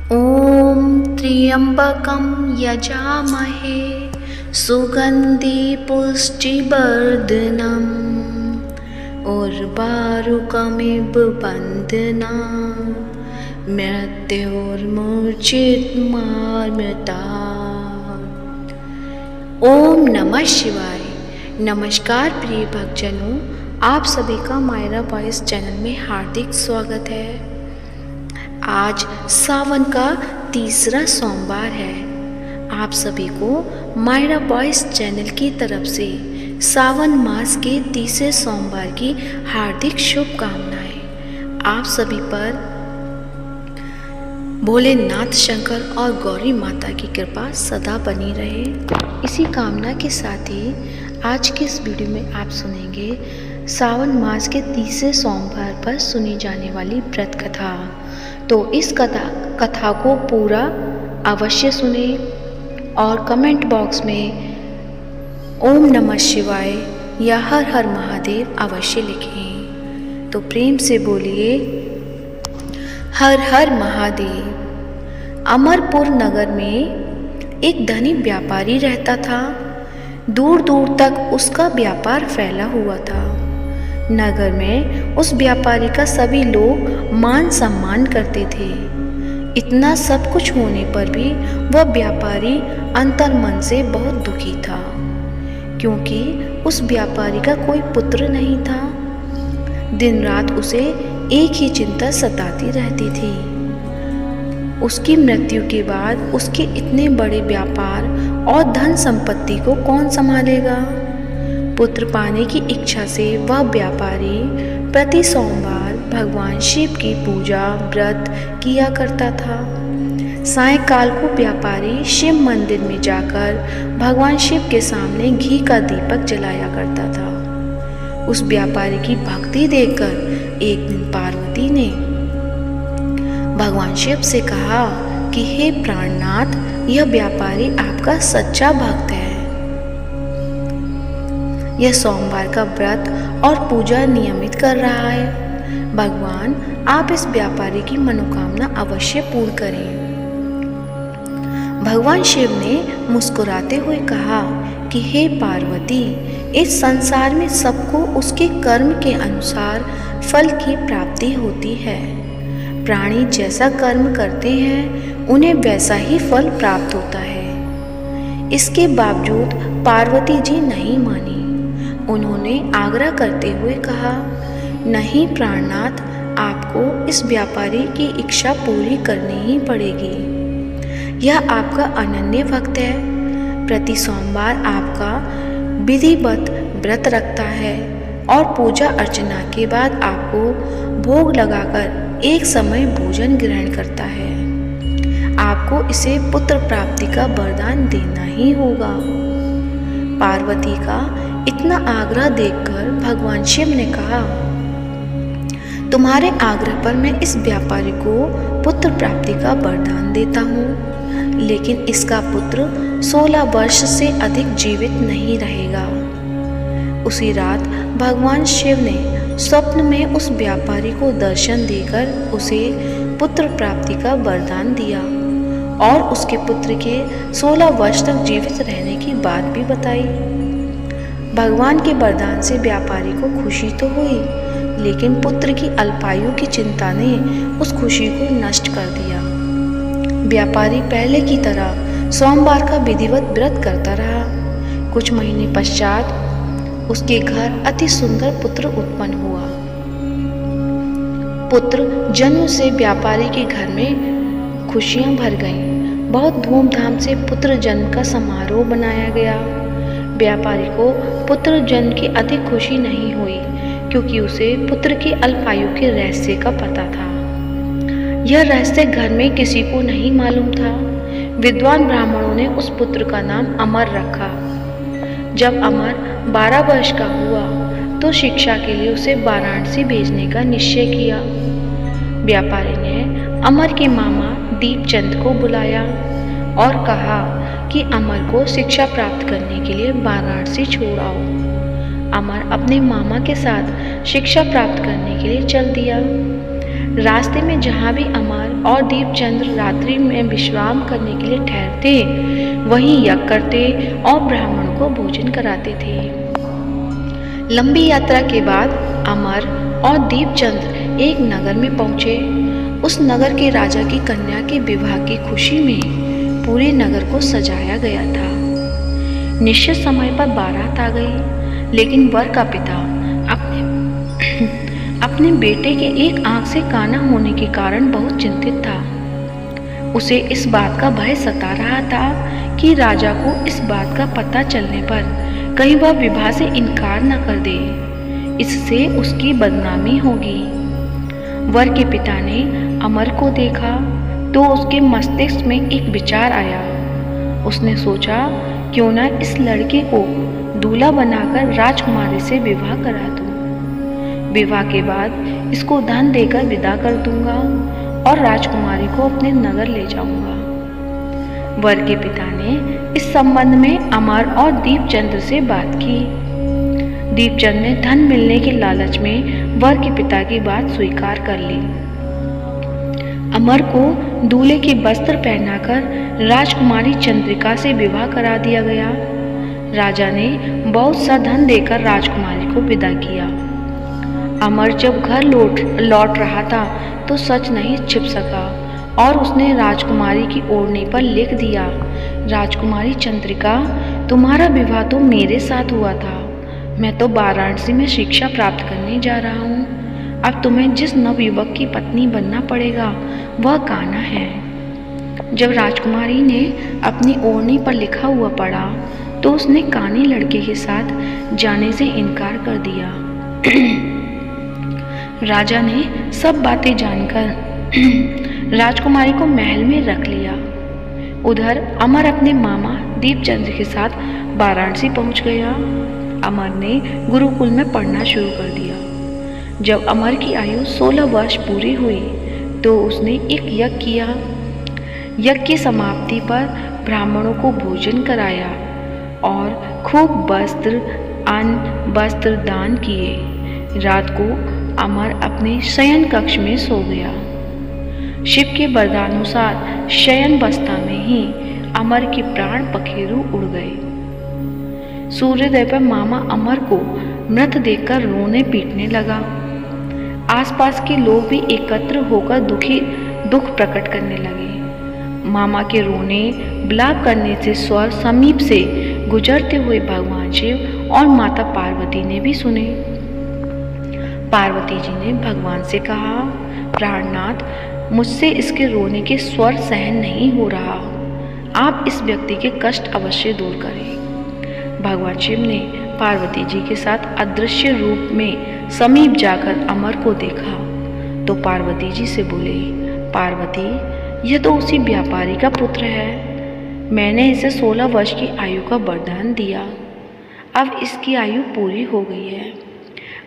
ॐ त्र्यम्बकं यजामहे सुगन्धि पुष्टिवर्धनम् उर्वारुकमिव बन्धनान् मृत्योर्मुक्षितमामृतात्। ओम नमः शिवाय। नमस्कार प्रिय भक्तजनों, आप सभी का मायरा वॉइस चैनल में हार्दिक स्वागत है। आज सावन का तीसरा सोमवार है। आप सभी को मायरा वॉइस चैनल की तरफ से सावन मास के तीसरे सोमवार की हार्दिक शुभकामनाएं। आप सभी पर भोलेनाथ शंकर और गौरी माता की कृपा सदा बनी रहे। इसी कामना के साथ ही आज के इस वीडियो में आप सुनेंगे सावन मास के तीसरे सोमवार पर सुनी जाने वाली व्रत कथा। तो इस कथा को पूरा अवश्य सुने और कमेंट बॉक्स में ओम नमः शिवाय या हर हर महादेव अवश्य लिखें। तो प्रेम से बोलिए हर हर महादेव। अमरपुर नगर में एक धनी व्यापारी रहता था। दूर दूर तक उसका व्यापार फैला हुआ था। नगर में उस व्यापारी का सभी लोग मान सम्मान करते थे। इतना सब कुछ होने पर भी वह व्यापारी अंतर्मन से बहुत दुखी था, क्योंकि उस व्यापारी का कोई पुत्र नहीं था। दिन रात उसे एक ही चिंता सताती रहती थी। उसकी मृत्यु के बाद उसके इतने बड़े व्यापार और धन संपत्ति को कौन संभालेगा। पुत्र पाने की इच्छा से वह व्यापारी प्रति सोमवार भगवान शिव की पूजा व्रत किया करता था। सायंकाल को व्यापारी शिव मंदिर में जाकर भगवान शिव के सामने घी का दीपक जलाया करता था। उस व्यापारी की भक्ति देखकर एक दिन पार्वती ने भगवान शिव से कहा कि हे प्राणनाथ, यह व्यापारी आपका सच्चा भक्त है। यह सोमवार का व्रत और पूजा नियमित कर रहा है। भगवान आप इस व्यापारी की मनोकामना अवश्य पूर्ण करें। भगवान शिव ने मुस्कुराते हुए कहा कि हे पार्वती, इस संसार में सबको उसके कर्म के अनुसार फल की प्राप्ति होती है। प्राणी जैसा कर्म करते हैं उन्हें वैसा ही फल प्राप्त होता है। इसके बावजूद पार्वती जी नहीं मानी। उन्होंने आग्रह करते हुए कहा, नहीं प्राणनाथ, आपको इस व्यापारी की इच्छा पूरी करनी ही पड़ेगी। यह आपका अनन्य भक्त है। प्रति सोमवार आपका विधिवत व्रत रखता है और पूजा अर्चना के बाद आपको भोग लगाकर एक समय भोजन ग्रहण करता है। आपको इसे पुत्र प्राप्ति का वरदान देना ही होगा। पार्वती का इतना आग्रह देखकर भगवान शिव ने कहा, तुम्हारे आग्रह पर मैं इस व्यापारी को पुत्र प्राप्ति का वरदान देता हूँ, लेकिन इसका पुत्र 16 वर्ष से अधिक जीवित नहीं रहेगा। उसी रात भगवान शिव ने स्वप्न में उस व्यापारी को दर्शन देकर उसे पुत्र प्राप्ति का वरदान दिया और उसके पुत्र के 16 वर्ष तक जीवित रहने की बात भी बताई। भगवान के वरदान से व्यापारी को खुशी तो हुई, लेकिन पुत्र की अल्पायु की चिंता ने उस खुशी को नष्ट कर दिया। व्यापारी पहले की तरह सोमवार का विधिवत व्रत करता रहा। कुछ महीने पश्चात उसके घर अति सुंदर पुत्र उत्पन्न हुआ। पुत्र जन्म से व्यापारी के घर में खुशियां भर गईं। बहुत धूमधाम से पुत्र जन्म का समारोह बनाया गया। व्यापारी को पुत्र जन्म की अधिक खुशी नहीं हुई, क्योंकि उसे पुत्र की अल्पायु के रहस्य का पता था। यह रहस्य घर में किसी को नहीं मालूम था। विद्वान ब्राह्मणों ने उस पुत्र का नाम अमर रखा। जब अमर 12 वर्ष का हुआ तो शिक्षा के लिए उसे वाराणसी भेजने का निश्चय किया। व्यापारी ने अमर के मामा दीपचंद को बुलाया और कहा कि अमर को शिक्षा प्राप्त करने के लिए वाराणसी छोड़ आओ। अमर अपने मामा के साथ शिक्षा प्राप्त करने के लिए चल दिया। रास्ते में जहाँ भी अमर और दीपचंद्र रात्रि में विश्राम करने के लिए ठहरते, वहीं यज्ञ करते और ब्राह्मणों को भोजन कराते थे। लंबी यात्रा के बाद अमर और दीपचंद्र एक नगर में पहुंचे। उस नगर के राजा की कन्या के विवाह की खुशी में पूरे नगर को सजाया गया था। निश्चित समय पर बारात आ गई, लेकिन वर का पिता अपने बेटे के एक आंख से काना होने के कारण बहुत चिंतित था। उसे इस बात का भय सता रहा था कि राजा को इस बात का पता चलने पर कहीं वह विवाह से इनकार न कर दे, इससे उसकी बदनामी होगी। वर के पिता ने अमर को देखा तो उसके मस्तिष्क में एक विचार आया। उसने सोचा, क्यों न इस लड़के को दूल्हा बनाकर राजकुमारी से विवाह करा दूं। विवाह के बाद इसको धन देकर विदा कर दूंगा और राजकुमारी को अपने नगर ले जाऊंगा। वर के पिता ने इस संबंध में अमर और दीपचंद्र से बात की। दीपचंद्र ने धन मिलने के लालच में वर के पिता की बात स्वीकार कर ली। अमर को दूल्हे के वस्त्र पहनाकर राजकुमारी चंद्रिका से विवाह करा दिया गया। राजा ने बहुत सा धन देकर राजकुमारी को विदा किया। अमर जब घर लौट रहा था तो सच नहीं छिप सका और उसने राजकुमारी की ओढ़नी पर लिख दिया, राजकुमारी चंद्रिका, तुम्हारा विवाह तो मेरे साथ हुआ था। मैं तो वाराणसी में शिक्षा प्राप्त करने जा रहा हूँ। अब तुम्हें जिस नवयुवक की पत्नी बनना पड़ेगा वह कान्हा है। जब राजकुमारी ने अपनी ओढ़नी पर लिखा हुआ पढ़ा तो उसने काने लड़के के साथ जाने से इनकार कर दिया। राजा ने सब बातें जानकर राजकुमारी को महल में रख लिया। उधर अमर अपने मामा दीपचंद्र के साथ वाराणसी पहुंच गया। अमर ने गुरुकुल में पढ़ना शुरू कर दिया। जब अमर की आयु 16 वर्ष पूरी हुई तो उसने एक यज्ञ किया। यज्ञ की समाप्ति पर ब्राह्मणों को भोजन कराया और खूब वस्त्र दान किए। रात को अमर अपने शयन कक्ष में सो गया। शिव के वरदानुसार शयन अवस्था में ही अमर के प्राण पखेरु उड़ गए। सूर्योदय पर मामा अमर को मृत देखकर रोने पीटने लगा। आसपास के लोग भी एकत्र होकर दुख प्रकट करने लगे। मामा के रोने विलाप करने से स्वर समीप से गुजरते हुए भगवान शिव और माता पार्वती ने भी सुने। पार्वती जी ने भगवान से कहा, प्राणनाथ, मुझसे इसके रोने के स्वर सहन नहीं हो रहा। आप इस व्यक्ति के कष्ट अवश्य दूर करें। भगवान शिव ने पार्वती जी के साथ अदृश्य रूप में समीप जाकर अमर को देखा तो पार्वती जी से बोले, पार्वती, यह तो उसी व्यापारी का पुत्र है। मैंने इसे 16 वर्ष की आयु का वरदान दिया। अब इसकी आयु पूरी हो गई है।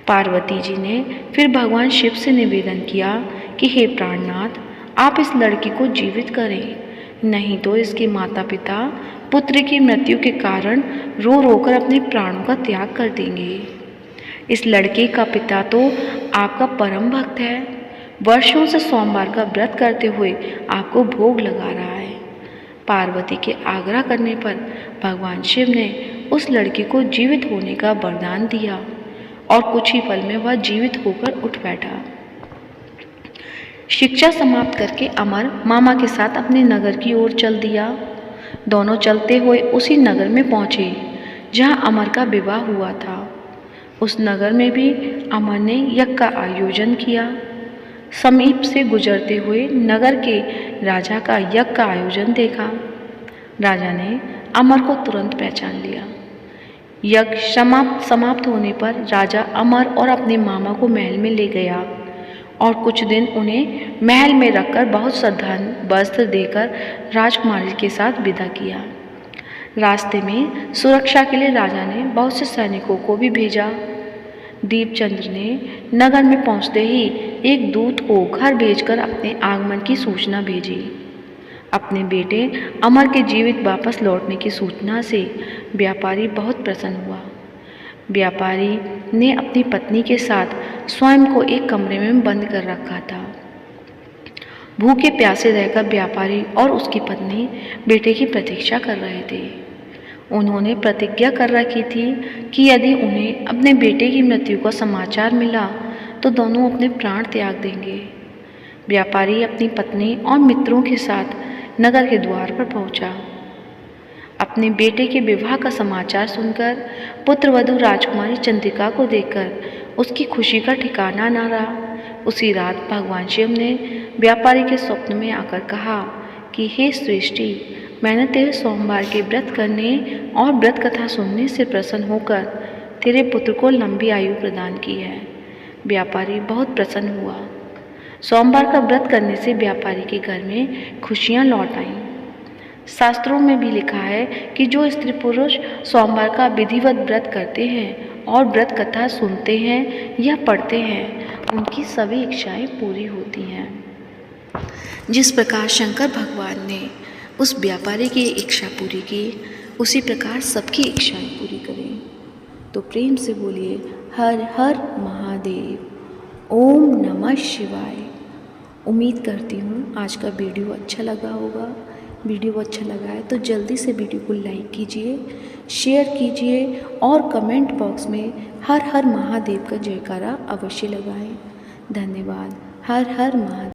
पार्वती जी ने फिर भगवान शिव से निवेदन किया कि हे प्राणनाथ, आप इस लड़की को जीवित करें, नहीं तो इसके माता पिता पुत्र की मृत्यु के कारण रो रोकर अपने प्राणों का त्याग कर देंगे। इस लड़के का पिता तो आपका परम भक्त है, वर्षों से सोमवार का व्रत करते हुए आपको भोग लगा रहा है। पार्वती के आग्रह करने पर भगवान शिव ने उस लड़के को जीवित होने का वरदान दिया और कुछ ही पल में वह जीवित होकर उठ बैठा। शिक्षा समाप्त करके अमर मामा के साथ अपने नगर की ओर चल दिया। दोनों चलते हुए उसी नगर में पहुँचे जहाँ अमर का विवाह हुआ था। उस नगर में भी अमर ने यज्ञ का आयोजन किया। समीप से गुजरते हुए नगर के राजा का यज्ञ का आयोजन देखा। राजा ने अमर को तुरंत पहचान लिया। यज्ञ समाप्त होने पर राजा अमर और अपने मामा को महल में ले गया और कुछ दिन उन्हें महल में रखकर बहुत सा धन वस्त्र देकर राजकुमारी के साथ विदा किया। रास्ते में सुरक्षा के लिए राजा ने बहुत से सैनिकों को भी भेजा। दीपचंद्र ने नगर में पहुंचते ही एक दूत को घर भेजकर अपने आगमन की सूचना भेजी। अपने बेटे अमर के जीवित वापस लौटने की सूचना से व्यापारी बहुत प्रसन्न हुआ। व्यापारी ने अपनी पत्नी के साथ स्वयं को एक कमरे में बंद कर रखा था। भूखे प्यासे रहकर व्यापारी और उसकी पत्नी बेटे की प्रतीक्षा कर रहे थे। उन्होंने प्रतिज्ञा कर रखी थी कि यदि उन्हें अपने बेटे की मृत्यु का समाचार मिला तो दोनों अपने प्राण त्याग देंगे। व्यापारी अपनी पत्नी और मित्रों के साथ नगर के द्वार पर पहुंचा। अपने बेटे के विवाह का समाचार सुनकर पुत्रवधू राजकुमारी चंद्रिका को देखकर उसकी खुशी का ठिकाना न रहा। उसी रात भगवान शिव ने व्यापारी के स्वप्न में आकर कहा कि हे सृष्टि, मैंने तेरे सोमवार के व्रत करने और व्रत कथा सुनने से प्रसन्न होकर तेरे पुत्र को लंबी आयु प्रदान की है। व्यापारी बहुत प्रसन्न हुआ। सोमवार का व्रत करने से व्यापारी के घर में खुशियाँ लौट आईं। शास्त्रों में भी लिखा है कि जो स्त्री पुरुष सोमवार का विधिवत व्रत करते हैं और व्रत कथा सुनते हैं या पढ़ते हैं, उनकी सभी इच्छाएं पूरी होती हैं। जिस प्रकार शंकर भगवान ने उस व्यापारी की इच्छा पूरी की, उसी प्रकार सबकी इच्छाएं पूरी करें। तो प्रेम से बोलिए हर हर महादेव, ओम नमः शिवाय। उम्मीद करती हूँ आज का वीडियो अच्छा लगा होगा। वीडियो अच्छा लगा है तो जल्दी से वीडियो को लाइक कीजिए, शेयर कीजिए और कमेंट बॉक्स में हर हर महादेव का जयकारा अवश्य लगाएं। धन्यवाद। हर हर महादेव।